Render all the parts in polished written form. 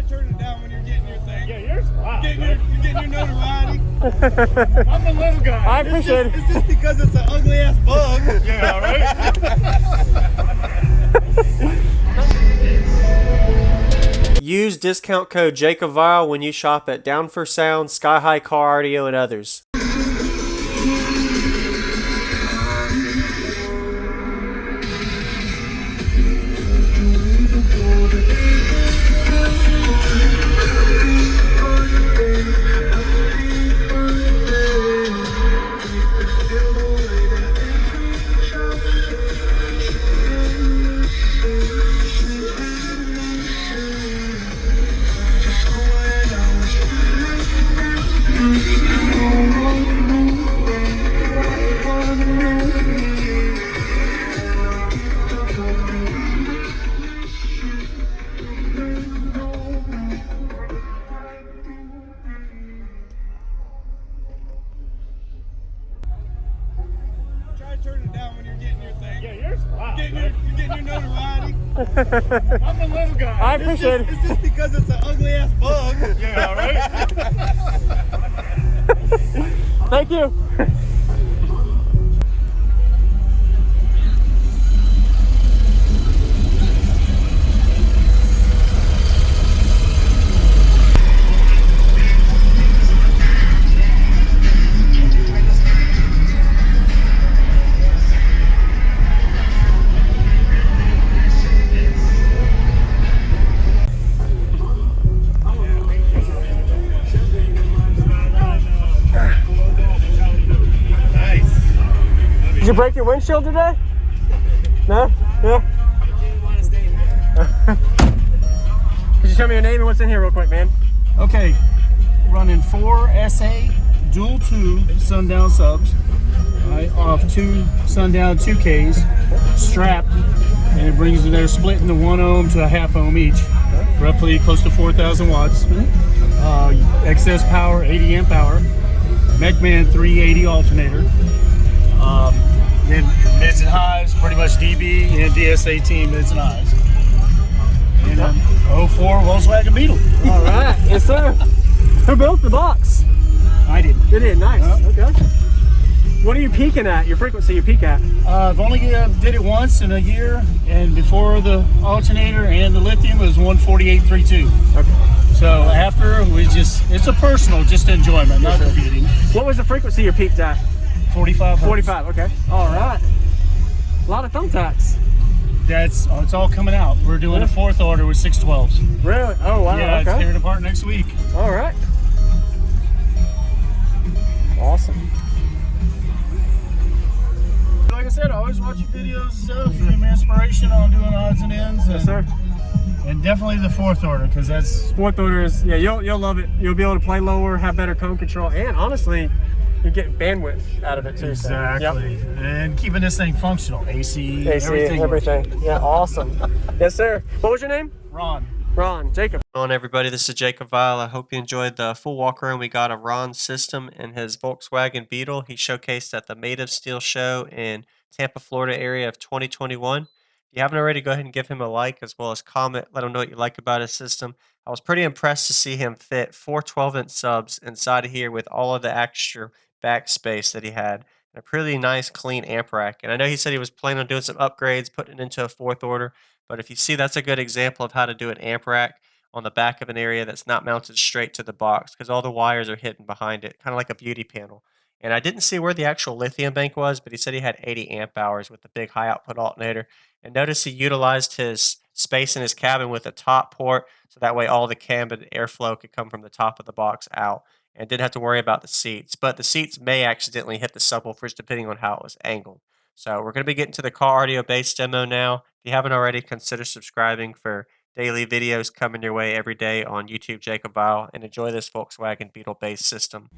Try turning it down when you're getting your thing. Yeah, yours is loud. You're getting your notoriety. I'm the little guy. I appreciate it. It's just because it's an ugly ass bug. Yeah, right? Use discount code JACOBVILE when you shop at Down for Sound, Sky High Car Audio, and others. Try turning it down when you're getting your thing. Yeah, yours is loud. You're getting your notoriety. I'm the little guy. I appreciate it. It's just because it's an ugly ass bug. Yeah, right? Thank you. Did you break your windshield today? No? Yeah? Could you tell me your name and what's in here real quick, man? Okay, running 4 SA dual 2 sundown subs, right, off 2 sundown 2Ks, strapped, and it brings they're split into 1 ohm to a half ohm each, roughly close to 4,000 watts. Excess power, 80 amp hour, MechMan 380 alternator. Then mids and highs, pretty much DB and DS18 mids and highs. And 04 Volkswagen Beetle. All right. Yes, sir. Who built the box? I did. You did. Nice. Yeah. Okay. What are you peaking at? Your frequency you peak at? I've only did it once in a year, and before the alternator and the lithium it was 148.32. Okay. So after we it's a personal, just enjoyment, not competing. What was the frequency you peaked at? 45 hertz. 45. Okay. All right. A lot of thumbtacks. It's all coming out. We're doing a 4th order with 612s. Really? Oh wow. Yeah, Okay. it's tearing apart next week. All right. Awesome. Like I said, I always watch your videos and stuff, give me inspiration on doing odds and ends. Yes, sir. And definitely the 4th order, because that's... 4th order is, yeah, you'll love it. You'll be able to play lower, have better cone control, and honestly, you get bandwidth out of it too. Exactly. So, yep. And keeping this thing functional. AC, everything. Yeah, awesome. Yes, sir. What was your name? Ron. Ron. Jacob. Hello everybody, this is Jacob Vile. I hope you enjoyed the full walk around we got of Ron's system and his Volkswagen Beetle. He showcased at the Made of Steel show in Tampa, Florida area of 2021. If you haven't already, go ahead and give him a like as well as comment. Let him know what you like about his system. I was pretty impressed to see him fit 4 12-inch subs inside of here with all of the extra backspace that he had. And a pretty nice clean amp rack. And I know he said he was planning on doing some upgrades, putting it into a 4th order. But if you see, that's a good example of how to do an amp rack on the back of an area that's not mounted straight to the box, because all the wires are hidden behind it, kind of like a beauty panel. And I didn't see where the actual lithium bank was, but he said he had 80 amp hours with the big high output alternator. And notice he utilized his space in his cabin with a top port, so that way all the cabin airflow could come from the top of the box out, and didn't have to worry about the seats. But the seats may accidentally hit the subwoofers depending on how it was angled. So we're going to be getting to the car audio bass demo now. If you haven't already, consider subscribing for daily videos coming your way every day on YouTube, Jacob Vile, and enjoy this Volkswagen Beetle bass system.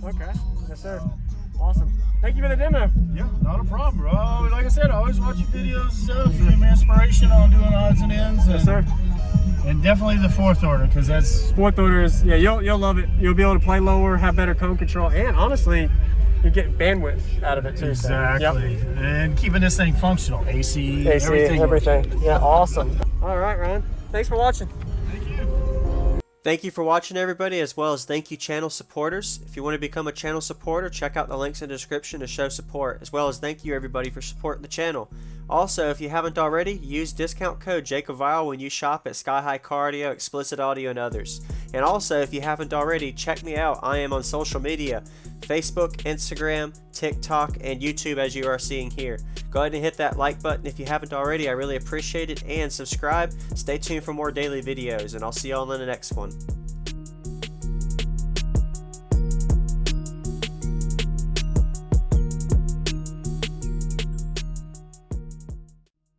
Okay. Yes, sir. Awesome. Thank you for the demo. Yeah, not a problem, bro. Like I said, I always watch your videos and stuff. You give me inspiration on doing odds and ends. Yes, sir. And definitely the fourth order, because that's... Fourth order is, yeah, you'll love it. You'll be able to play lower, have better cone control, and honestly, you get bandwidth out of it too. Exactly. So, yep. And keeping this thing functional. AC, everything. Yeah, awesome. All right, Ryan. Thanks for watching. Thank you for watching, everybody, as well as thank you channel supporters. If you want to become a channel supporter, check out the links in the description to show support, as well as thank you everybody for supporting the channel. Also, if you haven't already, use discount code JACOBVILE when you shop at Sky High Cardio, Explicit Audio, and others. And also, if you haven't already, check me out. I am on social media, Facebook, Instagram, TikTok, and YouTube, as you are seeing here. Go ahead and hit that like button if you haven't already. I really appreciate it. And subscribe. Stay tuned for more daily videos, and I'll see y'all in the next one.